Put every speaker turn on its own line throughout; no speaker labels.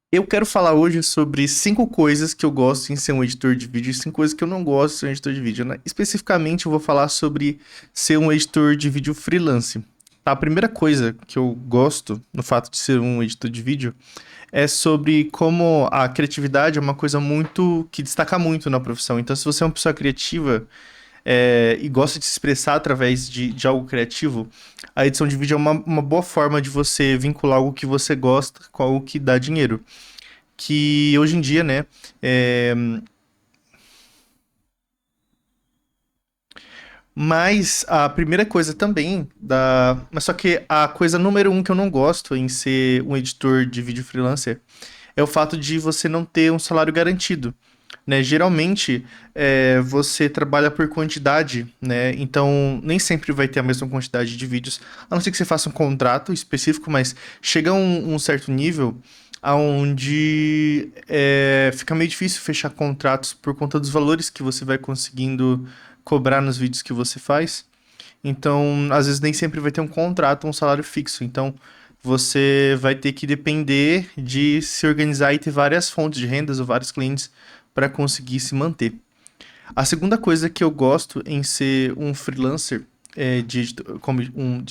Eu quero falar hoje sobre 5 coisas que eu gosto em ser um editor de vídeo e 5 coisas que eu não gosto de ser um editor de vídeo, né? Especificamente, eu vou falar sobre ser um editor de vídeo freelance. Tá? A primeira coisa que eu gosto no fato de ser um editor de vídeo é sobre como a criatividade é uma coisa muito que destaca muito na profissão. Então, se você é uma pessoa criativa, e gosta de se expressar através de algo criativo, a edição de vídeo é uma boa forma de você vincular algo que você gosta com algo que dá dinheiro. Que hoje em dia, né? é, Mas a primeira coisa também da. Mas só que a coisa número um que eu não gosto em ser um editor de vídeo freelancer é o fato de você não ter um salário garantido. Né? Geralmente, você trabalha por quantidade, né? Então, nem sempre vai ter a mesma quantidade de vídeos, a não ser que você faça um contrato específico, mas chega a um certo nível aonde fica meio difícil fechar contratos por conta dos valores que você vai conseguindo cobrar nos vídeos que você faz. Então, às vezes nem sempre vai ter um contrato, um salário fixo. Então, você vai ter que depender de se organizar e ter várias fontes de rendas ou vários clientes para conseguir se manter. A segunda coisa que eu gosto em ser um freelancer, de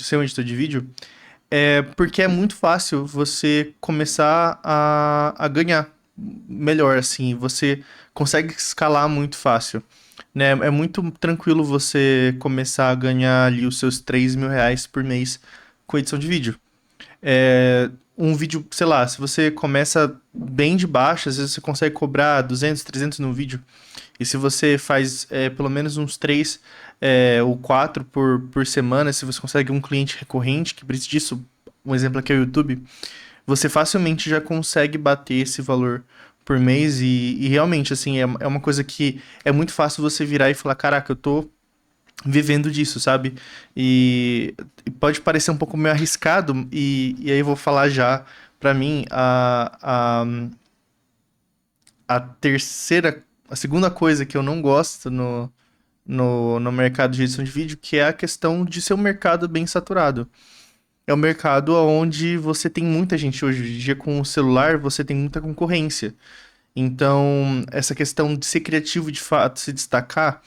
ser um editor de vídeo, é porque é muito fácil você começar a ganhar melhor, assim. Você consegue escalar muito fácil, né? É muito tranquilo você começar a ganhar ali os seus R$ 3.000 por mês com edição de vídeo. Um vídeo, sei lá, se você começa bem de baixo, às vezes você consegue cobrar 200, 300 no vídeo. E se você faz pelo menos uns 3 ou 4 por semana, se você consegue um cliente recorrente que precisa disso, um exemplo aqui é o YouTube, você facilmente já consegue bater esse valor por mês e realmente, assim, é uma coisa que é muito fácil você virar e falar, caraca, eu tô vivendo disso, sabe? E pode parecer um pouco meio arriscado, e aí eu vou falar já, pra mim, a segunda coisa que eu não gosto no mercado de edição de vídeo, que é a questão de ser um mercado bem saturado. É um mercado onde você tem muita gente hoje em dia com o celular, você tem muita concorrência. Então, essa questão de ser criativo de fato, se destacar,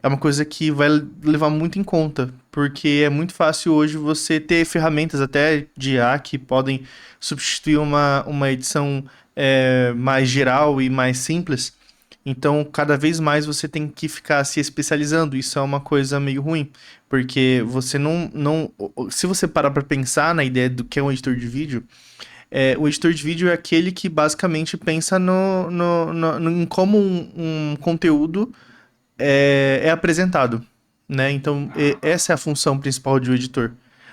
é uma coisa que vai levar muito em conta, porque é muito fácil hoje você ter ferramentas até de IA que podem substituir uma edição mais geral e mais simples. Então, cada vez mais você tem que ficar se especializando. Isso é uma coisa meio ruim, porque você não. Se você parar para pensar na ideia do que é um editor de vídeo, o editor de vídeo é aquele que basicamente pensa em como um conteúdo é apresentado, né? Então, essa é a função principal de um editor.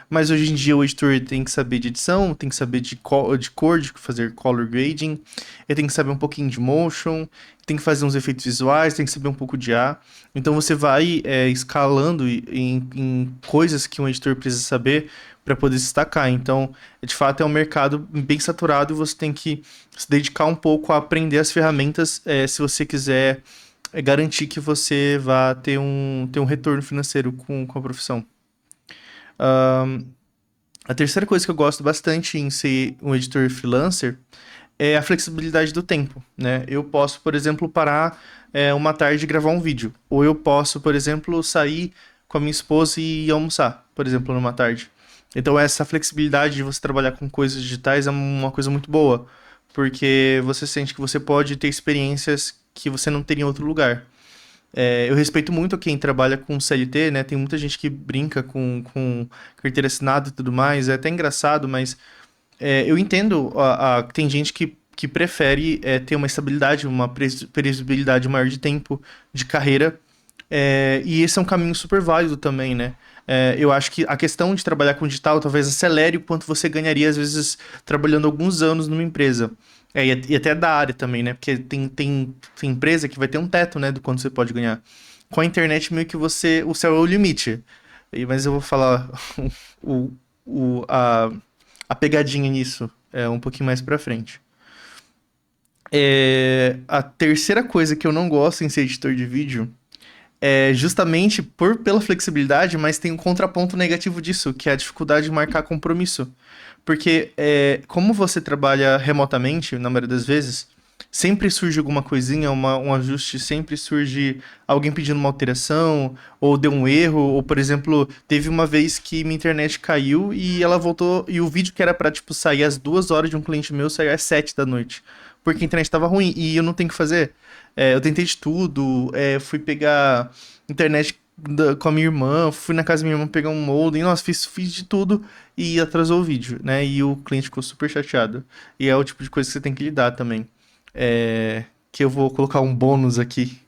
Mas hoje em dia o editor tem que saber de edição, tem que saber de cor, de fazer color grading, ele tem que saber um pouquinho de motion, tem que fazer uns efeitos visuais, tem que saber um pouco de A. Então você vai escalando em coisas que um editor precisa saber para poder se destacar. Então, de fato, é um mercado bem saturado e você tem que se dedicar um pouco a aprender as ferramentas se você quiser garantir que você vá ter um retorno financeiro com a profissão. A terceira coisa que eu gosto bastante em ser um editor freelancer é a flexibilidade do tempo, né? Eu posso, por exemplo, parar uma tarde e gravar um vídeo. Ou eu posso, por exemplo, sair com a minha esposa e ir almoçar, por exemplo, numa tarde. Então essa flexibilidade de você trabalhar com coisas digitais é uma coisa muito boa, porque você sente que você pode ter experiências que você não teria em outro lugar. Eu respeito muito quem trabalha com CLT, né? Tem muita gente que brinca com carteira assinada e tudo mais. É até engraçado, mas eu entendo. Tem gente que prefere ter uma estabilidade, uma previsibilidade maior de tempo de carreira. E esse é um caminho super válido também, né? Eu acho que a questão de trabalhar com digital talvez acelere o quanto você ganharia, às vezes, trabalhando alguns anos numa empresa. E até da área também, né? Porque tem empresa que vai ter um teto, né, do quanto você pode ganhar. Com a internet, meio que o céu é o limite. Mas eu vou falar o, a pegadinha nisso um pouquinho mais pra frente. A terceira coisa que eu não gosto em ser editor de vídeo é justamente pela flexibilidade, mas tem um contraponto negativo disso, que é a dificuldade de marcar compromisso. Porque como você trabalha remotamente, na maioria das vezes, sempre surge alguma coisinha, um ajuste, sempre surge alguém pedindo uma alteração, ou deu um erro, ou, por exemplo, teve uma vez que minha internet caiu e ela voltou, e o vídeo que era pra, tipo, sair às 2 horas de um cliente meu, saiu às 7 da noite. Porque a internet tava ruim, e eu não tenho o que fazer. Eu tentei de tudo, fui pegar internet com a minha irmã, fui na casa da minha irmã pegar um modem, nossa, fiz de tudo e atrasou o vídeo, né? E o cliente ficou super chateado. E é o tipo de coisa que você tem que lidar também. Que eu vou colocar um bônus aqui,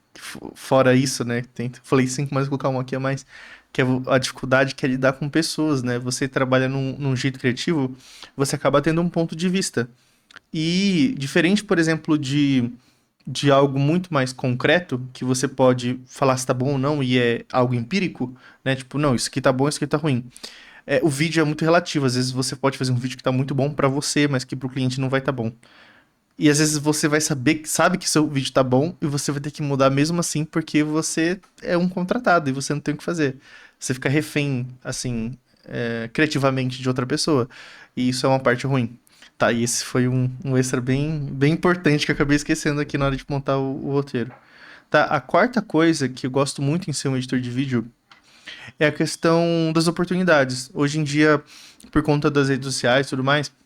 fora isso, né? Falei cinco, mas vou colocar um aqui a mais, que é a dificuldade que é lidar com pessoas, né? Você trabalha num jeito criativo, você acaba tendo um ponto de vista. E diferente, por exemplo, de algo muito mais concreto, que você pode falar se tá bom ou não, e é algo empírico, né? Tipo, não, isso aqui tá bom, isso aqui tá ruim. O vídeo é muito relativo, às vezes você pode fazer um vídeo que tá muito bom pra você, mas que pro cliente não vai tá bom. E às vezes você vai sabe que seu vídeo tá bom, e você vai ter que mudar mesmo assim, porque você é um contratado e você não tem o que fazer. Você fica refém, assim, criativamente de outra pessoa. E isso é uma parte ruim. Tá, e esse foi um extra bem importante que eu acabei esquecendo aqui na hora de montar o roteiro. Tá, a quarta coisa que eu gosto muito em ser um editor de vídeo é a questão das oportunidades. Hoje em dia, por conta das redes sociais e tudo mais,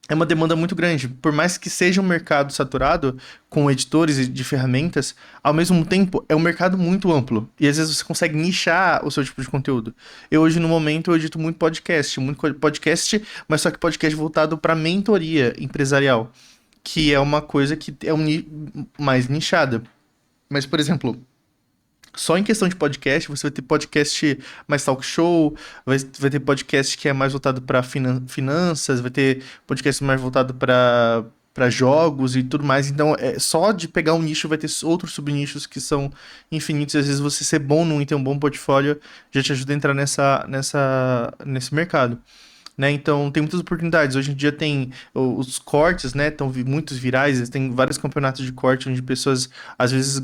é uma demanda muito grande. Por mais que seja um mercado saturado com editores e de ferramentas, ao mesmo tempo é um mercado muito amplo. E às vezes você consegue nichar o seu tipo de conteúdo. Eu hoje, no momento, eu edito muito podcast, mas só que podcast voltado para mentoria empresarial, que é uma coisa que é mais nichada. Mas, por exemplo, só em questão de podcast, você vai ter podcast mais talk show, vai ter podcast que é mais voltado para finanças, vai ter podcast mais voltado para jogos e tudo mais. Então, só de pegar um nicho, vai ter outros subnichos que são infinitos. E às vezes você ser bom num e ter um bom portfólio já te ajuda a entrar nesse mercado, né? Então tem muitas oportunidades. Hoje em dia tem os cortes, né? Estão muitos virais, tem vários campeonatos de corte onde pessoas às vezes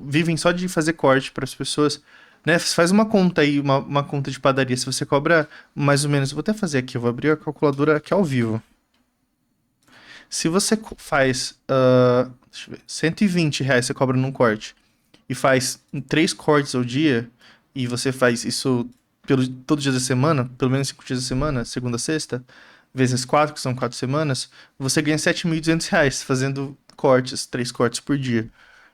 vivem só de fazer corte para as pessoas, né? Faz uma conta aí, uma conta de padaria. Se você cobra mais ou menos, vou até fazer aqui, eu vou abrir a calculadora aqui ao vivo. Se você faz, deixa eu ver, R$ 120 você cobra num corte e faz 3 cortes ao dia, e você faz isso todos os dias da semana, pelo menos 5 dias da semana, segunda a sexta, vezes 4, que são 4 semanas, você ganha R$ 7.200 fazendo 3 cortes por dia,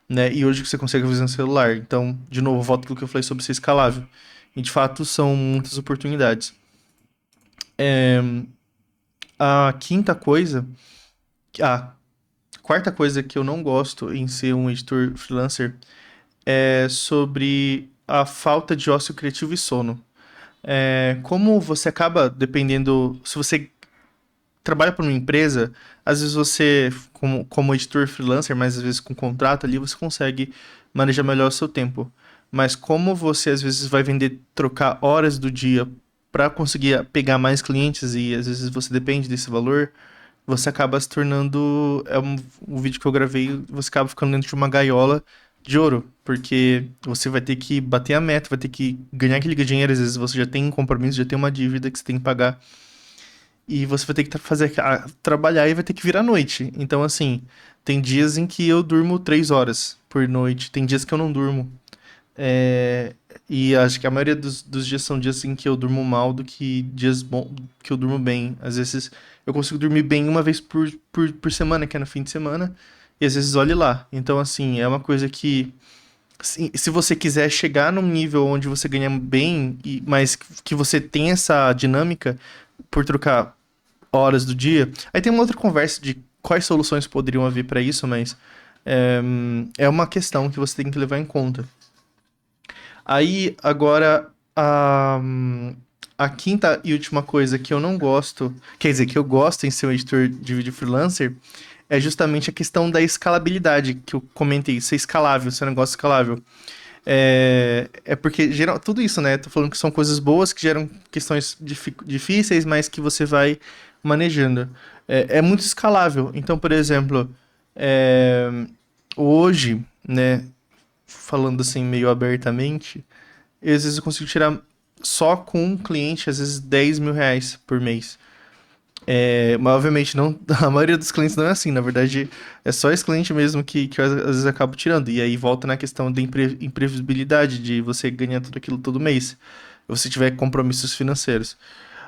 né? E hoje você consegue fazer no celular. Então, de novo, volto pro que eu falei sobre ser escalável. E de fato são muitas oportunidades. A quinta coisa, a quarta coisa que eu não gosto em ser um editor freelancer é sobre a falta de ócio criativo e sono. Como você acaba dependendo. Se você trabalha para uma empresa, às vezes você, como editor freelancer, mas às vezes com contrato ali, você consegue manejar melhor o seu tempo. Mas como você às vezes vai trocar horas do dia para conseguir pegar mais clientes e às vezes você depende desse valor, você acaba se tornando. Um vídeo que eu gravei, você acaba ficando dentro de uma gaiola de ouro, porque você vai ter que bater a meta, vai ter que ganhar aquele dinheiro, às vezes você já tem um compromisso, já tem uma dívida que você tem que pagar, e você vai ter que trabalhar e vai ter que vir à noite. Então, assim, tem dias em que eu durmo 3 horas por noite, tem dias que eu não durmo. É, e acho que a maioria dos dias são dias em que eu durmo mal do que dias bom, que eu durmo bem. Às vezes eu consigo dormir bem uma vez por semana, que é no fim de semana, e às vezes olhe lá. Então, assim, é uma coisa que, se você quiser chegar num nível onde você ganha bem, mas que você tem essa dinâmica por trocar horas do dia, aí tem uma outra conversa de quais soluções poderiam haver para isso, mas é uma questão que você tem que levar em conta. Aí, agora, a quinta e última coisa que eu não gosto, quer dizer, que eu gosto em ser um editor de vídeo freelancer, é justamente a questão da escalabilidade, que eu comentei, ser escalável, ser um negócio escalável. Porque tudo isso, né? Tô falando que são coisas boas que geram questões difíceis, mas que você vai manejando. É muito escalável. Então, por exemplo, é, hoje, né? Falando assim meio abertamente, às vezes eu consigo tirar só com um cliente, às vezes R$ 10.000 por mês. Mas obviamente não, a maioria dos clientes não é assim, na verdade é só esse cliente mesmo que eu, às vezes acabo tirando, e aí volta na questão da imprevisibilidade, de você ganhar tudo aquilo todo mês, se você tiver compromissos financeiros.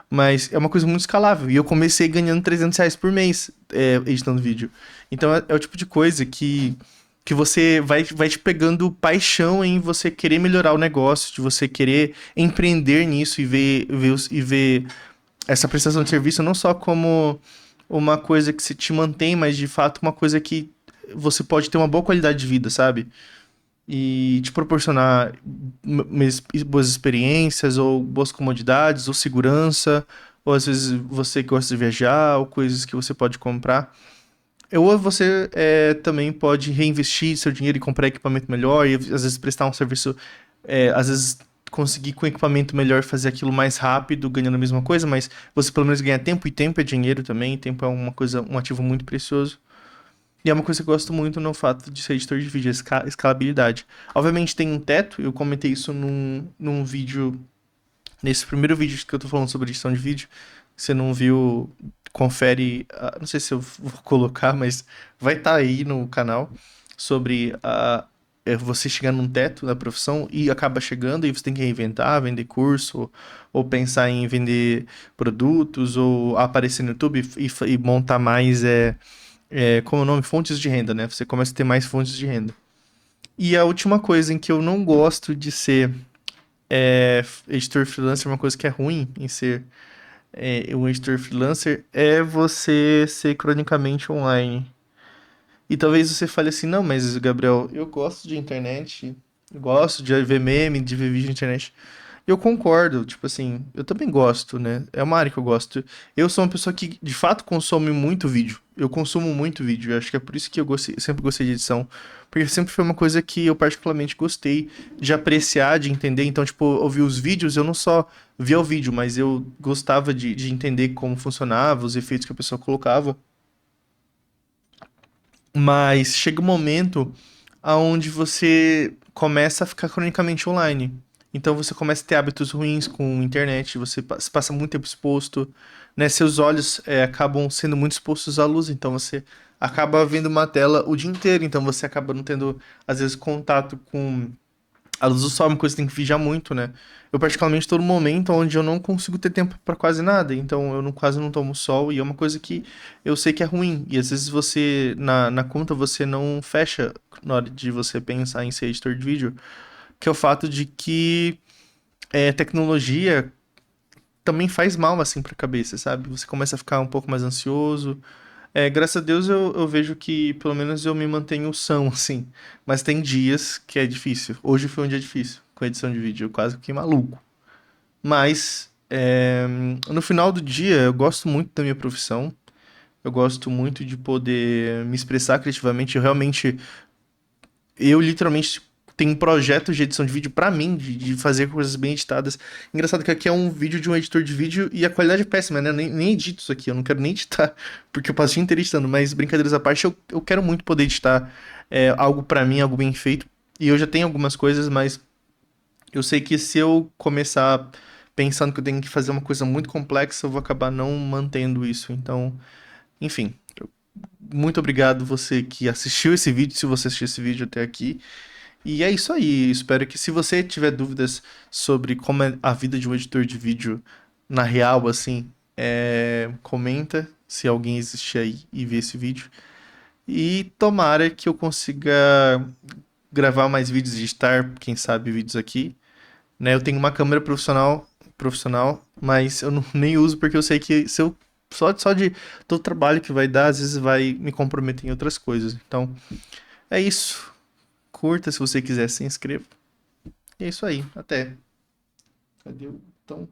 Mas é uma coisa muito escalável, e eu comecei ganhando R$ 300 por mês editando vídeo. Então é o tipo de coisa que você vai te pegando paixão em você querer melhorar o negócio, de você querer empreender nisso e ver essa prestação de serviço não só como uma coisa que se te mantém, mas de fato uma coisa que você pode ter uma boa qualidade de vida, sabe? E te proporcionar boas experiências, ou boas comodidades, ou segurança, ou às vezes você gosta de viajar, ou coisas que você pode comprar. Ou você também pode reinvestir seu dinheiro e comprar equipamento melhor, e às vezes prestar um serviço, às vezes conseguir com equipamento melhor fazer aquilo mais rápido, ganhando a mesma coisa, mas você pelo menos ganha tempo, e tempo é dinheiro também, tempo é uma coisa, um ativo muito precioso. E é uma coisa que eu gosto muito no fato de ser editor de vídeo, a escalabilidade. Obviamente tem um teto, eu comentei isso num vídeo, nesse primeiro vídeo que eu tô falando sobre edição de vídeo. Se você não viu, confere, não sei se eu vou colocar, mas vai estar aí no canal sobre você chegar num teto da profissão e acaba chegando e você tem que reinventar, vender curso, ou pensar em vender produtos, ou aparecer no YouTube e montar mais, como é o nome? Fontes de renda, né? Você começa a ter mais fontes de renda. E a última coisa em que eu não gosto de ser editor freelancer, uma coisa que é ruim em ser um editor freelancer, é você ser cronicamente online. E talvez você fale assim, não, mas Gabriel, eu gosto de internet, eu gosto de ver meme, de ver vídeo na internet. Eu concordo, tipo assim, eu também gosto, né? É uma área que eu gosto. Eu sou uma pessoa que de fato consome muito vídeo. Eu consumo muito vídeo. Eu acho que é por isso que sempre gostei de edição. Porque sempre foi uma coisa que eu particularmente gostei de apreciar, de entender. Então, tipo, ouvir os vídeos, eu não só via o vídeo, mas eu gostava de entender como funcionava, os efeitos que a pessoa colocava. Mas chega um momento aonde você começa a ficar cronicamente online. Então você começa a ter hábitos ruins com a internet, você se passa muito tempo exposto, né? Seus olhos acabam sendo muito expostos à luz, então você acaba vendo uma tela o dia inteiro, então você acaba não tendo, às vezes, contato com a luz do sol, é uma coisa que tem que vigiar muito, né? Eu particularmente estou num momento onde eu não consigo ter tempo para quase nada, então eu quase não tomo sol, e é uma coisa que eu sei que é ruim. E às vezes você, na conta, você não fecha na hora de você pensar em ser editor de vídeo, que é o fato de que tecnologia também faz mal, assim, pra cabeça, sabe? Você começa a ficar um pouco mais ansioso. Graças a Deus eu vejo que pelo menos eu me mantenho são, assim. Mas tem dias que é difícil. Hoje foi um dia difícil com a edição de vídeo. Eu quase fiquei maluco. Mas no final do dia eu gosto muito da minha profissão. Eu gosto muito de poder me expressar criativamente. Eu literalmente tenho projetos de edição de vídeo pra mim, de fazer coisas bem editadas. Engraçado que aqui é um vídeo de um editor de vídeo e a qualidade é péssima, né? Nem edito isso aqui, eu não quero nem editar, porque eu passo o dia inteiro editando, mas brincadeiras à parte, eu quero muito poder editar algo pra mim, algo bem feito. E eu já tenho algumas coisas, mas eu sei que se eu começar pensando que eu tenho que fazer uma coisa muito complexa, eu vou acabar não mantendo isso. Então, enfim, muito obrigado você que assistiu esse vídeo, se você assistiu esse vídeo até aqui. E é isso aí. Espero que se você tiver dúvidas sobre como é a vida de um editor de vídeo na real, assim, comenta se alguém existir aí e ver esse vídeo. E tomara que eu consiga gravar mais vídeos, editar, quem sabe, vídeos aqui. Né? Eu tenho uma câmera profissional, mas eu não, nem uso porque eu sei que se eu só de todo o trabalho que vai dar, às vezes vai me comprometer em outras coisas. Então, é isso. Curta se você quiser, se inscreva. E é isso aí. Até. Cadê o botão?